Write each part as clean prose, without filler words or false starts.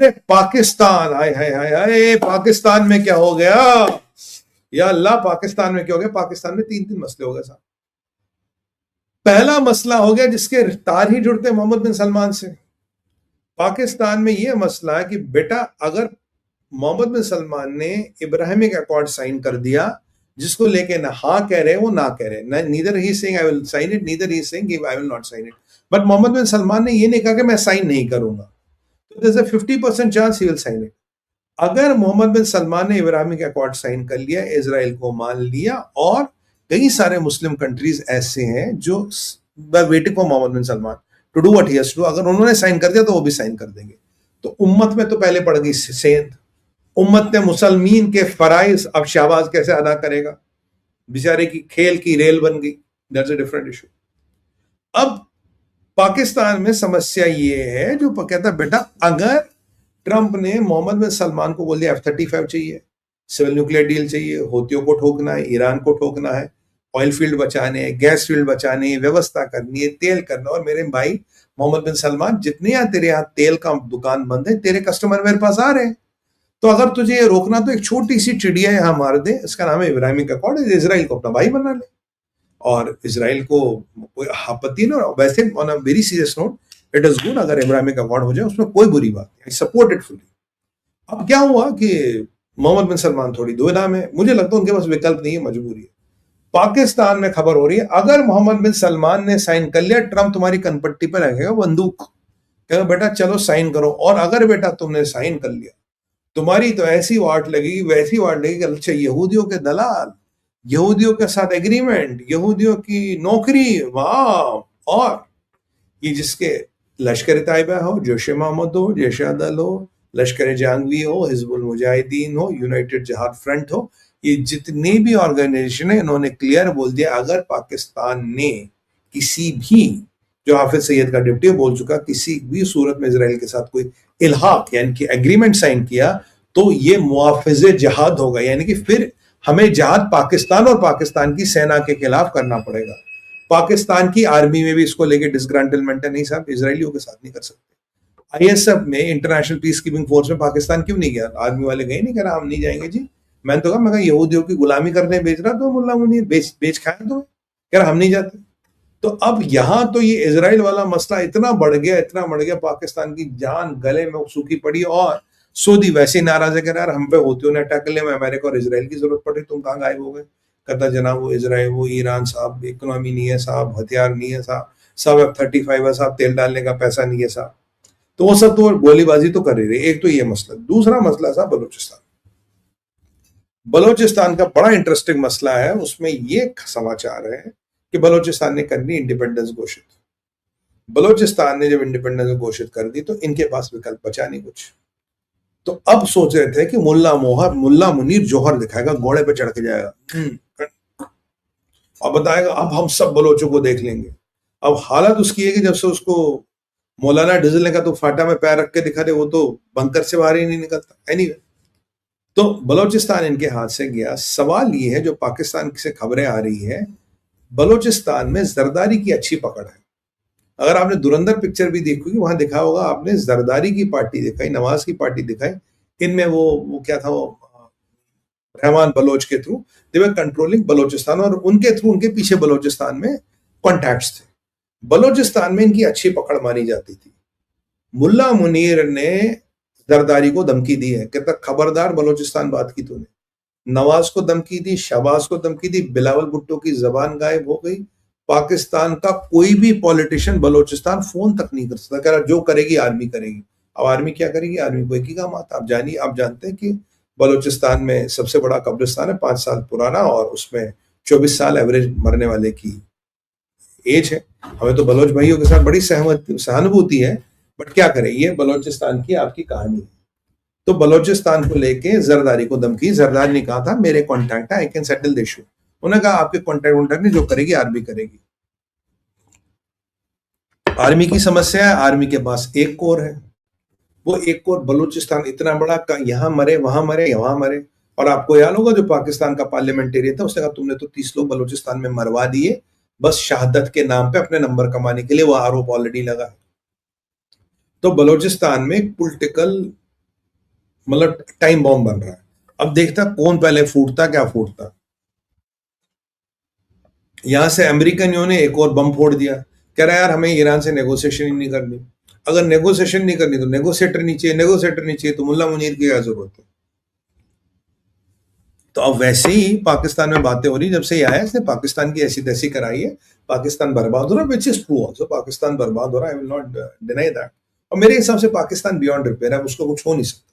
अरे पाकिस्तान, हाय हाय हाय हाय, पाकिस्तान में क्या हो गया या अल्लाह, पाकिस्तान में क्या हो गया? पाकिस्तान में तीन तीन मसले हो गए साहब। पहला मसला हो गया जिसके तार ही जुड़ते मोहम्मद बिन सलमान से। पाकिस्तान में यह मसला है कि बेटा अगर मोहम्मद बिन सलमान ने इब्राहिमिक अकॉर्ड साइन कर दिया, जिसको लेके ना हाँ कह रहे वो ना कह रहे, neither he saying I will sign it, neither he saying I will not sign it, but Mohammed bin Salman ने ये नहीं कहा कि मैं साइन नहीं करूंगा, तो there is a 50% chance he will sign it. अगर मोहम्मद बिन सलमान ने इब्राहिमिक अकॉर्ड साइन कर लिया, इजराइल को मान लिया, और कई सारे मुस्लिम कंट्रीज ऐसे हैं जो waiting for Mohammed bin Salman to do what he has to, अगर उन्होंने साइन कर दिया तो वो भी साइन कर देंगे। तो उम्मत में तो पहले पड़ गई सेंध, उम्मत ने मुसलमीन के फराइज अब शहबाज कैसे अदा करेगा, बेचारे की खेल की रेल बन गई, दैट्स अ डिफरेंट इशू। अब पाकिस्तान में समस्या ये है, जो कहता है बेटा अगर ट्रंप ने मोहम्मद बिन सलमान को बोल दिया F-35 चाहिए, सिविल न्यूक्लियर डील चाहिए, हूथियों को ठोकना है, ईरान को ठोकना है, ऑयल फील्ड बचाने हैं, गैस फील्ड बचाने हैं, व्यवस्था करनी है, तेल करना, और मेरे भाई मोहम्मद बिन सलमान जितने यहाँ तेरे यहाँ तेल का दुकान बंद है, तेरे कस्टमर मेरे पास आ रहे हैं, तो अगर तुझे ये रोकना तो एक छोटी सी चिड़िया यहाँ मार दे, इसका नाम है इब्राहिमिक अकॉर्ड, इजराइल को अपना भाई बना ले, और इजराइल को कोई आपत्ति ना। वैसे on a very serious note, it is good अगर इब्राहिमिक अकॉर्ड हो जाए, उसमें कोई बुरी बात नहीं, आई सपोर्ट इट फुली। अब क्या हुआ कि मोहम्मद बिन सलमान थोड़ी दुविधा में, मुझे लगता है उनके पास विकल्प नहीं है, मजबूरी है। पाकिस्तान में खबर हो रही है अगर मोहम्मद बिन सलमान ने साइन कर लिया, ट्रंप तुम्हारी कनपट्टी पर रखेगा बंदूक, कहेगा बेटा चलो साइन करो, और अगर बेटा तुमने साइन कर लिया, तुम्हारी तो ऐसी वाट लगेगी, वैसी वाट लगेगी, अच्छा यहूदियों के दलाल, यहूदियों के साथ एग्रीमेंट, यहूदियों की नौकरी, वाह। और ये जिसके लश्कर तैयबा हो, जैश मोहम्मद हो, जैश दल हो, लश्कर जहांगवी हो, हिजबुल मुजाहिदीन हो, यूनाइटेड जिहाद फ्रंट हो, ये जितने भी ऑर्गेनाइजेशन है, इन्होंने क्लियर बोल दिया अगर पाकिस्तान ने किसी भी, जो हाफिज सैयद का डिप्टी बोल चुका, किसी भी सूरत में इजराइल के साथ कोई इल्हाक यानी कि एग्रीमेंट साइन किया, तो ये मुआफिज़े जिहाद होगा, यानी कि फिर हमें जिहाद पाकिस्तान और पाकिस्तान की सेना के खिलाफ करना पड़ेगा। पाकिस्तान की आर्मी में भी इसको लेके डिसग्रांटलमेंट है, नहीं साहब इजरायलियों के साथ नहीं कर सकते। आईएसएफ में, इंटरनेशनल पीस कीपिंग फोर्स में पाकिस्तान क्यों नहीं गया? आर्मी वाले गए नहीं, कह रहा हम नहीं जाएंगे जी। मैंने तो कहा, मैं यहूदियों की गुलामी करने बेच रहा तो मुल्ला मुनीर बेच खाया, तो कह रहा हम नहीं जाते। तो अब यहां तो ये इजराइल वाला मसला इतना बढ़ गया, पाकिस्तान की जान गले में सूखी पड़ी, और सऊदी वैसे नाराज है, कह रहा हम पे होती ने अटैक कर लिया, अमेरिका और इजराइल की जरूरत पड़ी, तुम कहाँ गायब हो गए? कहता जनाब वो इजराइल, वो ईरान साहब, इकोनॉमी नहीं है साहब, हथियार नहीं है साहब, सब F-35 है साहब, तेल डालने का पैसा नहीं है साहब। तो वो सब तो गोलीबाजी तो कर ही रही। एक तो ये मसला, दूसरा मसला साहब बलोचिस्तान का बड़ा इंटरेस्टिंग मसला है। उसमें ये समाचार है कि बलोचिस्तान ने कर दी इंडिपेंडेंस घोषित। बलोचिस्तान ने जब इंडिपेंडेंस घोषित कर दी तो इनके पास विकल्प बचा नहीं कुछ, तो अब सोच रहे थे कि मुल्ला मुनीर जौहर दिखाएगा, घोड़े पे चढ़ के जाएगा और बताएगा अब हम सब बलोचों को देख लेंगे। अब हालत उसकी है कि जब से उसको मौलाना डिजल ने कहा तो फाटा में पैर रख के दिखा दे, वो तो बंकर से बाहर ही नहीं निकलता। एनीवे, तो बलोचिस्तान इनके हाथ से गया। सवाल ये है, जो पाकिस्तान से खबरें आ रही है, बलोचिस्तान में जरदारी की अच्छी पकड़ है। अगर आपने दुरंदर पिक्चर भी देखी, वहां दिखा होगा आपने, जरदारी की पार्टी दिखाई, नवाज की पार्टी दिखाई, इनमें वो क्या था, वो रहमान बलोच के थ्रू दे वर कंट्रोलिंग बलोचिस्तान, और उनके थ्रू, उनके पीछे बलोचिस्तान में कॉन्टैक्ट्स थे। बलोचिस्तान में इनकी अच्छी पकड़ मानी जाती थी। मुल्ला मुनीर ने जरदारी को धमकी दी है, कहता खबरदार बलोचिस्तान बात की तूने। नवाज को धमकी दी, शहबाज को धमकी दी, बिलावल भुट्टो की जबान गायब हो गई। पाकिस्तान का कोई भी पॉलिटिशियन बलोचिस्तान फोन तक नहीं कर सकता, कह रहा जो करेगी आर्मी करेगी। अब आर्मी क्या करेगी? आर्मी को एक ही काम आता। आप जानते हैं कि बलोचिस्तान में सबसे बड़ा कब्रिस्तान है, 5 साल पुराना, और उसमें 24 साल एवरेज मरने वाले की एज है। हमें तो बलोच भाइयों के साथ बड़ी सहानुभूति है, बट क्या करें, ये बलोचिस्तान की आपकी कहानी है। तो बलोचिस्तान को लेके जरदारी को धमकी, जरदारी ने कहा था मेरे कॉन्टैक्ट है, I can settle the issue. उन्होंने कहा आपके कॉन्टैक्ट नहीं, जो करेगी आर्मी करेगी। आर्मी की समस्या है, आर्मी के पास एक कोर है, वो एक कोर बलूचिस्तान इतना बड़ा, यहाँ मरे वहां मरे वहां मरे। और आपको याद होगा जो पाकिस्तान का पार्लियामेंटेरियन था, उसने कहा तुमने तो 30 लोग बलूचिस्तान में मरवा दिए बस शहादत के नाम पे, अपने नंबर कमाने के लिए, वो आरोप ऑलरेडी लगा। तो बलूचिस्तान में पॉलिटिकल मतलब टाइम बॉम्ब बन रहा है। अब देखता कौन पहले फूटता, क्या फूटता। यहां से अमेरिकनियों ने एक और बम फोड़ दिया, कह रहा है यार हमें ईरान से नेगोशिएशन ही नहीं करनी। अगर नेगोशिएशन नहीं करनी तो नेगोशिएटर नहीं चाहिए, नेगोशिएटर नहीं चाहिए तो मुल्ला मुनीर की क्या जरूरत है। तो अब वैसे ही पाकिस्तान में बातें हो रही, जब से ये आया इसने पाकिस्तान की ऐसी तैसी कराई है, पाकिस्तान बर्बाद हो रहा है, which is true also, Pakistan बर्बाद हो रहा है, आई विल नॉट डिनाई दैट। और मेरे हिसाब से पाकिस्तान बियॉन्ड रिपेयर है, उसको कुछ हो नहीं सकता।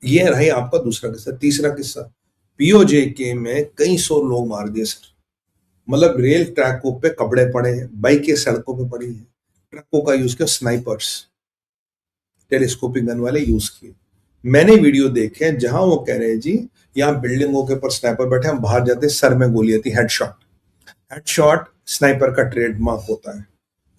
ये रही आपका दूसरा किस्सा। तीसरा किस्सा, पीओजे के में कई सौ लोग मार दिए सर। मतलब रेल ट्रैकों पे कपड़े पड़े हैं, बाइकें सड़कों पे पड़ी हैं, ट्रकों का यूज किया, स्नाइपर्स टेलीस्कोपिक गन वाले यूज किए। मैंने वीडियो देखे हैं जहां वो कह रहे हैं जी यहाँ बिल्डिंगों के ऊपर स्नाइपर बैठे, हम बाहर जाते सर में गोली आती, हेडशॉट। हेडशॉट स्नाइपर का ट्रेडमार्क होता है।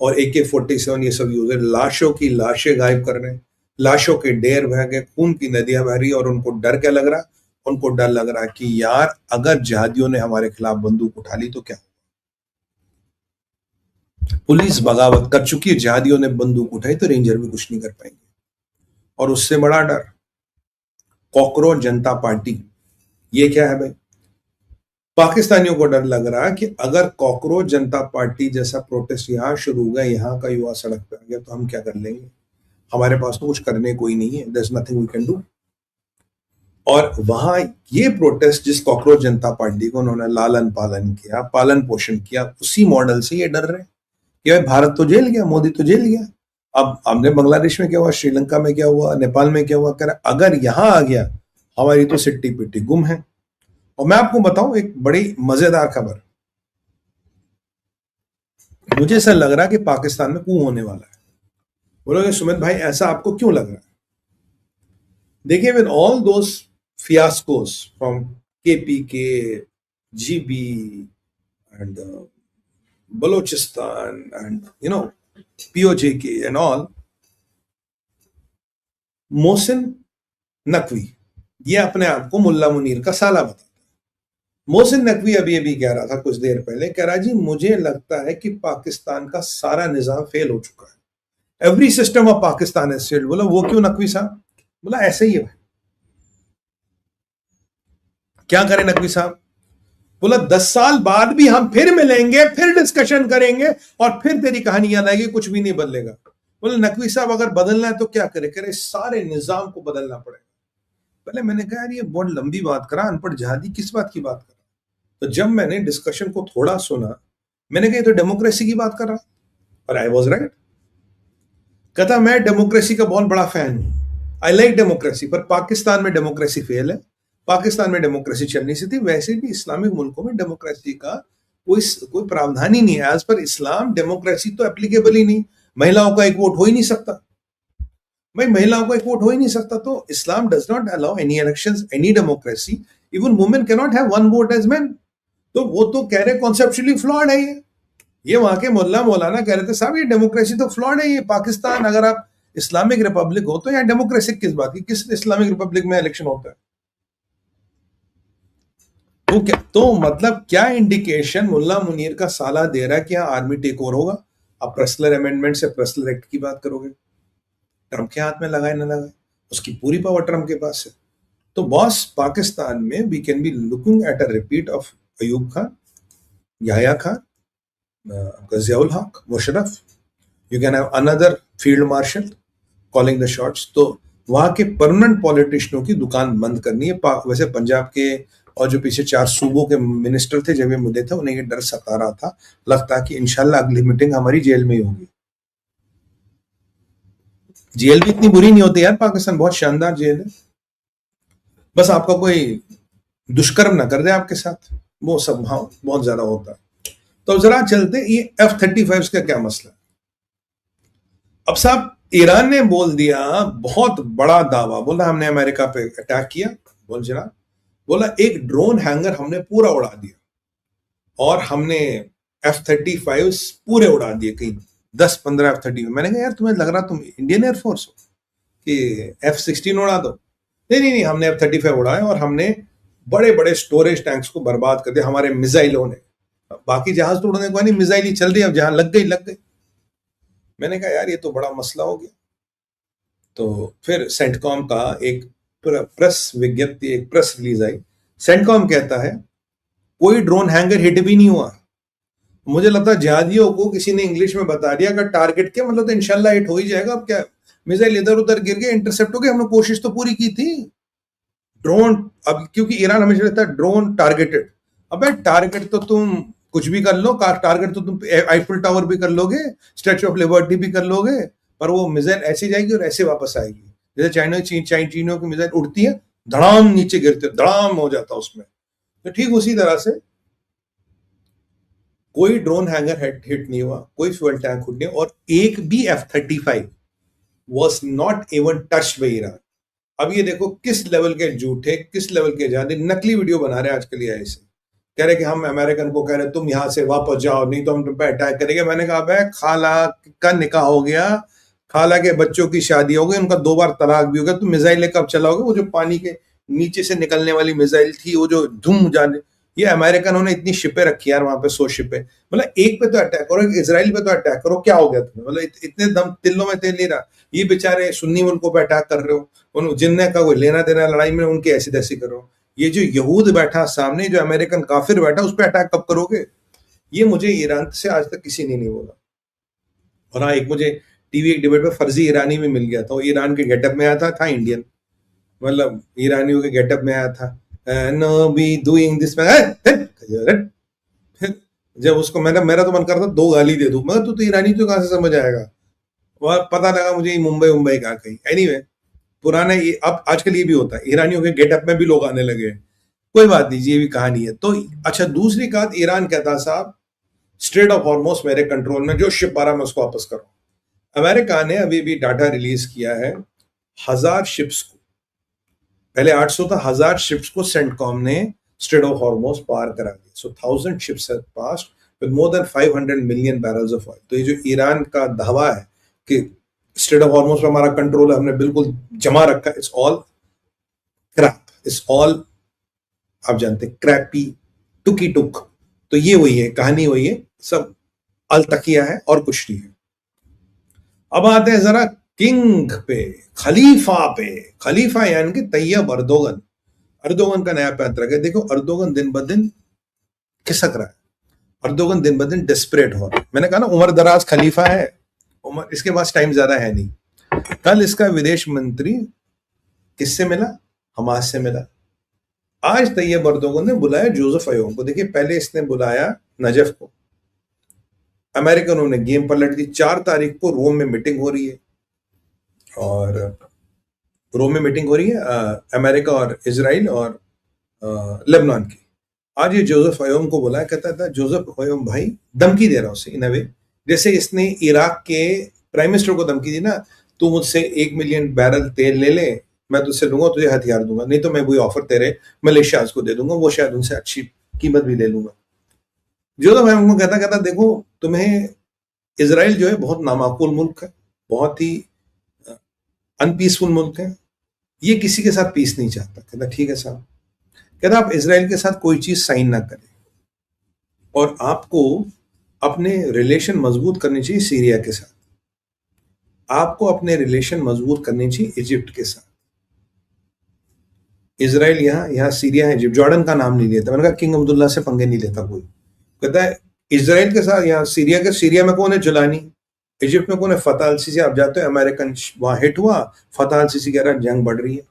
और AK-47 ये सब यूज है, लाशों की लाशें गायब कर रहे हैं, लाशों के ढेर बह गए, खून की नदियां बह रही, और उनको डर क्या लग रहा, उनको डर लग रहा कि यार अगर जिहादियों ने हमारे खिलाफ बंदूक उठा ली तो क्या। पुलिस बगावत कर चुकी है, जिहादियों ने बंदूक उठाई तो रेंजर भी कुछ नहीं कर पाएंगे। और उससे बड़ा डर कॉकरोच जनता पार्टी। ये क्या है भाई, पाकिस्तानियों को डर लग रहा है कि अगर कॉकरोच जनता पार्टी जैसा प्रोटेस्ट यहां शुरू हो गया, यहां का युवा सड़क पे आ गया तो हम क्या कर लेंगे, हमारे पास तो कुछ करने कोई नहीं है, there is nothing we can do. और वहां ये प्रोटेस्ट जिस कॉकरोच जनता पार्टी को उन्होंने लालन पालन किया, पालन पोषण किया, उसी मॉडल से ये डर रहे कि भाई भारत तो जेल गया, मोदी तो जेल गया। अब हमने बांग्लादेश में क्या हुआ, श्रीलंका में क्या हुआ, नेपाल में क्या हुआ, कह रहा अगर यहां आ गया हमारी तो सिट्टी पिट्टी गुम है। और मैं आपको बताऊं एक बड़ी मजेदार खबर, मुझे ऐसा लग रहा है कि पाकिस्तान में कूं होने वाला है। बोलोगे सुमित भाई ऐसा आपको क्यों लग रहा है? देखिए with all those fiascos from KPK, GB, and Balochistan, and POJK and all, Mohsin Naqvi ये अपने आप को मुल्ला मुनीर का साला बताता है। मोहसिन नकवी अभी अभी कह रहा था कुछ देर पहले, कह रहा जी मुझे लगता है कि पाकिस्तान का सारा निजाम फेल हो चुका है, every system of Pakistan is failed. बोला वो क्यों नकवी साहब? बोला ऐसे ही है भाई। क्या करें नकवी साहब? बोला 10 साल बाद भी हम फिर मिलेंगे, फिर डिस्कशन करेंगे, और फिर तेरी कहानी याद आएगी, कुछ भी नहीं बदलेगा। बोले नकवी साहब अगर बदलना है तो क्या करे? करे सारे निजाम को बदलना पड़ेगा। पहले मैंने कहा यार ये बहुत लंबी बात करा, अनपढ़ जहादी किस बात की बात करा। तो जब मैंने डिस्कशन को थोड़ा सुना, मैंने कहा तो डेमोक्रेसी की बात कर रहा, और आई वॉज राइट। कहता मैं डेमोक्रेसी का बहुत बड़ा फैन हूं, आई लाइक डेमोक्रेसी, पर पाकिस्तान में डेमोक्रेसी फेल है, पाकिस्तान में डेमोक्रेसी चलनी सी थी। वैसे भी इस्लामिक मुल्कों में डेमोक्रेसी का कोई प्रावधान ही नहीं है। एज पर इस्लाम डेमोक्रेसी तो एप्लीकेबल ही नहीं, महिलाओं का एक वोट हो ही नहीं सकता भाई, महिलाओं का एक वोट हो ही नहीं सकता। तो Islam does not allow any elections, any democracy, even women can not have one vote as men. तो वो तो कह रहे कॉन्सेप्चुअली फ्लॉड है ये वहां के मुल्ला मौलाना कह रहे थे साहब ये डेमोक्रेसी तो फ्लॉड है, ये पाकिस्तान अगर आप इस्लामिक रिपब्लिक हो तो यहाँ डेमोक्रेसी किस बात की, किस इस्लामिक रिपब्लिक में इलेक्शन होता है? तो क्या, तो मतलब क्या इंडिकेशन मुल्ला मुनीर का साला दे रहा है कि यहाँ आर्मी टेक ओवर होगा? आप पर्सनल अमेंडमेंट से पर्सनल एक्ट की बात करोगे, ट्रंप के हाथ में लगाए ना लगाए, उसकी पूरी पावर ट्रंप के पास है। तो बॉस पाकिस्तान में we can be looking at a repeat of Ayub Khan, Yahya Khan, Ziaul Haq, Musharraf. You can have another field marshal calling the shots. तो वहां के परमानेंट पॉलिटिशियनों की दुकान बंद करनी है। वैसे पंजाब के और जो पीछे 4 सूबों के मिनिस्टर थे जब ये मुद्दे थे, उन्हें ये डर सता रहा था, लगता कि इंशाल्लाह अगली मीटिंग हमारी जेल में ही होगी। जेल भी इतनी बुरी नहीं होती यार, पाकिस्तान बहुत शानदार जेल है, बस आपका कोई दुष्कर्म ना कर दे आपके साथ, वो सब हाँ बहुत ज्यादा होता है। तो जरा चलते ये F-35 का क्या मसला है। अब साहब ईरान ने बोल दिया बहुत बड़ा दावा, बोला हमने अमेरिका पे अटैक किया, बोल जनाब, बोला एक ड्रोन हैंगर हमने पूरा उड़ा दिया और हमने F-35 पूरे उड़ा दिए, कहीं 10-15 F-35। मैंने कहा यार तुम्हें लग रहा तुम इंडियन एयरफोर्स हो कि F-16 उड़ा दो? नहीं, हमने F-35 उड़ाए और हमने बड़े बड़े स्टोरेज टैंक्स को बर्बाद कर दिया हमारे मिसाइलों ने। बाकी जहाज तो उड़ने को नहीं, मिसाइल ही चल रही है, अब जहां लग गई लग गई। मैंने कहा यार ये तो बड़ा मसला हो गया। तो फिर सेंटकॉम का एक प्रेस विज्ञप्ति, एक प्रेस रिलीज आई। सेंटकॉम कहता है कोई ड्रोन हैंगर हिट भी नहीं हुआ। मुझे लगता है जिहादियों को किसी ने इंग्लिश में बता दिया अगर टारगेट के मतलब तो इंशाल्लाह हिट हो ही जाएगा। अब क्या मिसाइल इधर उधर गिर गए, इंटरसेप्ट हो गए, हमने कोशिश तो पूरी की थी। ड्रोन, अब क्योंकि ईरान हमेशा रहता है ड्रोन टारगेटेड। अबे टारगेट तो तुम कुछ भी कर लो, टारगेट तो तुम आईफिल टावर भी कर लोगे, स्टैच्यू ऑफ लिबर्टी भी कर लोगे, पर वो मिसाइल ऐसे जाएगी और ऐसे वापस आएगी। जैसे चीनियों की मिसाइल उड़ती है, धड़ाम नीचे गिरते, धड़ाम हो जाता उसमें। तो ठीक उसी तरह से कोई ड्रोन हैंगर हिट नहीं हुआ, कोई फ्यूल टैंक हिट नहीं, और एक भी F-35 was not even touched by Iran. अब ये देखो किस लेवल के झूठे, किस लेवल के जादे नकली वीडियो बना रहे हैं आजकल ये ऐसे। कह रहे कि हम अमेरिकन को कह रहे तुम यहां से वापस जाओ नहीं तो हम तुम पे अटैक करेंगे। मैंने कहा भाई खाला का निकाह हो गया, खाला के बच्चों की शादी हो गई, उनका 2 बार तलाक भी हो गया, तुम मिसाइल कब चलाओगे? वो जो पानी के नीचे से निकलने वाली मिसाइल थी, वो जो धूम जाने, ये अमेरिकनों ने इतनी शिपें रखी यार वहां पे, 100 शिपें। मतलब एक पे तो अटैक करो, इसराइल पे तो अटैक करो, क्या हो गया तुम्हें? मतलब इतने दम तिल्लों में तेल नहीं रहा। ये बेचारे सुन्नी मुल्कों पे अटैक कर रहे हो, उन जिनने का कोई लेना देना लड़ाई में, उनकी ऐसी तैसी करो। ये जो यहूद बैठा सामने, जो अमेरिकन काफिर बैठा, उस पर अटैक कब करोगे? ये मुझे ईरान से आज तक किसी ने नहीं बोला। और हाँ, एक मुझे टीवी एक डिबेट में फर्जी ईरानी भी मिल गया था, वो ईरान के गेटअप में आया था इंडियन, मतलब ईरानियों के गेटअप में आया था, नो बी डूइंग दिस। फिर जब उसको मैंने, मेरा तो मन करता 2 गाली दे दूं, मगर तू तो ईरानी तो कहां से समझ आएगा। वह पता लगा मुझे मुंबई का कहीं। एनीवे, पुराना ये अब आजकल ये भी होता है, ईरानियों के गेटअप में भी लोग आने लगे हैं। कोई बात नहीं, ये भी कहानी है। तो अच्छा, दूसरी बात, ईरान कहता साहब स्ट्रेट ऑफ हॉर्मुज़ मेरे कंट्रोल में, जो शिप आ रहा मैं उसको वापस करो। अमेरिका ने अभी भी डाटा रिलीज किया है, 1000 शिप्स को, पहले 800 था, 1000 शिप्स को सेंटकॉम ने स्ट्रेट ऑफ हॉर्मुज़ पार करा दिया। सो 1000 ships have passed with more than 500 million barrels of oil. तो ये जो ईरान का दावा है कि स्ट्रेट ऑफ हॉर्मुज़ पे हमारा कंट्रोल है, हमने बिल्कुल जमा रखा, it's all crap, it's all, आप जानते हैं, क्रैपी, टुकी टुक। तो ये वही है, कहानी वही है, सब अलतकिया है और कुछ नहीं है। अब आते हैं जरा किंग पे, खलीफा पे। खलीफा यानी कि तैयब अर्दोगन। अर्दोगन का नया पैंतरा है। देखो अर्दोगन दिन ब दिन खिसक रहा है, अर्दोगन दिन ब दिन डेस्परेट हो रहा है। मैंने कहा ना उम्र दराज खलीफा है, उम्र, इसके पास टाइम ज्यादा है नहीं। कल इसका विदेश मंत्री किससे मिला? हमास से मिला। आज तैयब अर्दोगन ने बुलाया जोसेफ अयोन को। देखिए पहले इसने बुलाया नजफ को, अमेरिकनों ने गेम पलट दी। 4 तारीख को रोम में मीटिंग हो रही है, और रोम में मीटिंग हो रही है अमेरिका और इजराइल और लेबनान की। आज ये जोसेफ अयोम को बुलाया, कहता था जोसेफ अयोम भाई, धमकी दे रहा उसे इन अ वे, जैसे इसने इराक के प्राइम मिनिस्टर को धमकी दी ना, तू मुझसे 1 मिलियन बैरल तेल ले ले, मैं तुझसे लूंगा, तुझे हथियार दूंगा, नहीं तो मैं वही ऑफर तेरे मलेशियाज को दे दूंगा, वो शायद उनसे अच्छी कीमत भी ले लूंगा। जोसेफ अयोम को कहता कहता देखो तुम्हें, इसराइल जो है बहुत नामाकुल मुल्क है, बहुत ही अनपीसफुल मुल्क है, ये किसी के साथ पीस नहीं चाहता। कहता ठीक है साहब, कहता आप इसराइल के साथ कोई चीज साइन ना करें, और आपको अपने रिलेशन मजबूत करनी चाहिए सीरिया के साथ, आपको अपने रिलेशन मजबूत करनी चाहिए इजिप्ट के साथ। इसराइल यहाँ सीरिया है, इजिप्ट, जॉर्डन का नाम नहीं लेता। मैंने कहा किंग अब्दुल्ला से पंगे नहीं लेता कोई। कहता है इसराइल के साथ, यहाँ सीरिया में कौन है? जुलानी। इजिप्ट में कौन है? फतह अल सीसी। आप जाते हो, अमेरिकन वहां हिट हुआ, फतह अल सीसी कह रहा है जंग बढ़ रही है।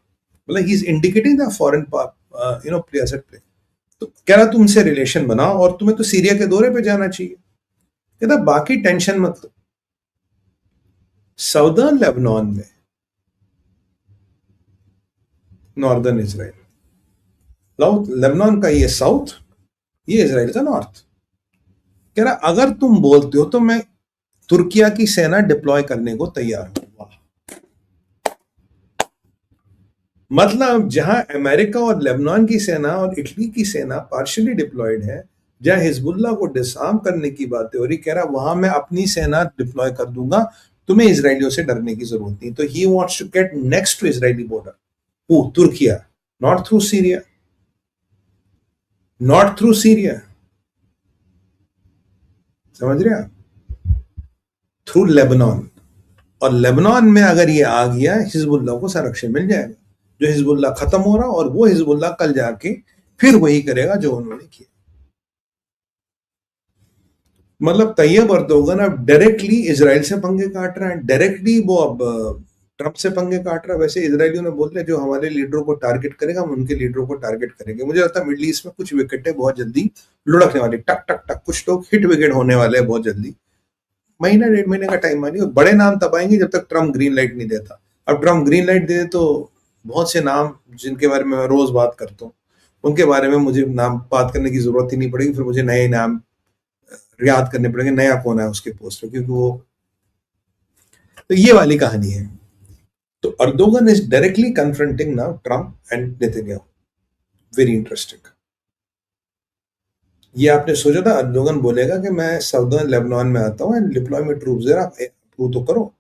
मतलब he is indicating the foreign players at play. तो कह रहा तुमसे रिलेशन बनाओ, और तुम्हें तो सीरिया के दौरे पे जाना चाहिए। कहता बाकी टेंशन मत लो। साउदर्न लेबनान में, नॉर्दर्न इसराइल, लेबनान का ये साउथ, ये इसराइल का नॉर्थ। कह रहा अगर तुम बोलते हो तो मैं तुर्किया की सेना डिप्लॉय करने को तैयार हूं। मतलब जहां अमेरिका और लेबनान की सेना और इटली की सेना पार्शियली डिप्लॉयड है, जहां हिजबुल्लाह को डिसआर्म करने की बातें हो रही, कह रहा वहां मैं अपनी सेना डिप्लॉय कर दूंगा, तुम्हें इसराइलियों से डरने की जरूरत नहीं। तो he wants to get next to Israeli border, वो Turkiye, not through Syria, not through Syria, समझ रहे आप, थ्रू लेबनान। और लेबनान में अगर ये आ गया, हिजबुल्लाह को संरक्षण मिल जाएगा। जो हिजबुल्लाह खत्म हो रहा, और वो हिजबुल्लाह कल जाके फिर वही करेगा जो उन्होंने किया। मतलब तैयब अर्दोगन अब डायरेक्टली इजराइल से पंगे काट रहा है, डायरेक्टली वो अब ट्रंप से पंगे काट रहा है। वैसे इजरायलियों ने बोल रहे जो हमारे लीडरों को टारगेट करेगा, हम उनके लीडरों को टारगेट करेंगे। मुझे लगता है मिडल ईस्ट में कुछ विकेटें बहुत जल्दी लुढ़कने वाली, टक टक टक, कुछ लोग हिट विकेट होने वाले हैं बहुत जल्दी। महीना 1.5 महीने का टाइम मानिए, बड़े नाम तब आएंगे जब तक ट्रंप ग्रीन लाइट नहीं देता। अब ट्रंप ग्रीन लाइट दे तो बहुत से नाम जिनके बारे में मैं रोज बात करता हूँ, उनके बारे में मुझे नाम बात करने की जरूरत ही नहीं पड़ेगी। फिर मुझे नए नाम याद करने पड़ेंगे, नया कौन है उसके पोस्ट पे, क्योंकि वो, तो ये वाली कहानी है। तो Erdogan is directly confronting now Trump and Netanyahu. Very interesting. ये आपने सोचा था अर्दोगन बोलेगा कि मैं साउदर्न लेबनान में आता हूँ and deploy my troops there, आप अप्रूव तो करो।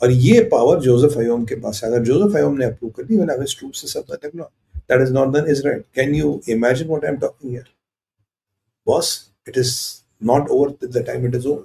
और ये पावर जोसेफ अयोम के पास है। अगर जोसेफ अयोम ने अप्रूव कर दी, when I was troops in southern Lebanon, that is northern Israel. Can you imagine what I am talking here? Boss, it is not over the time it is over.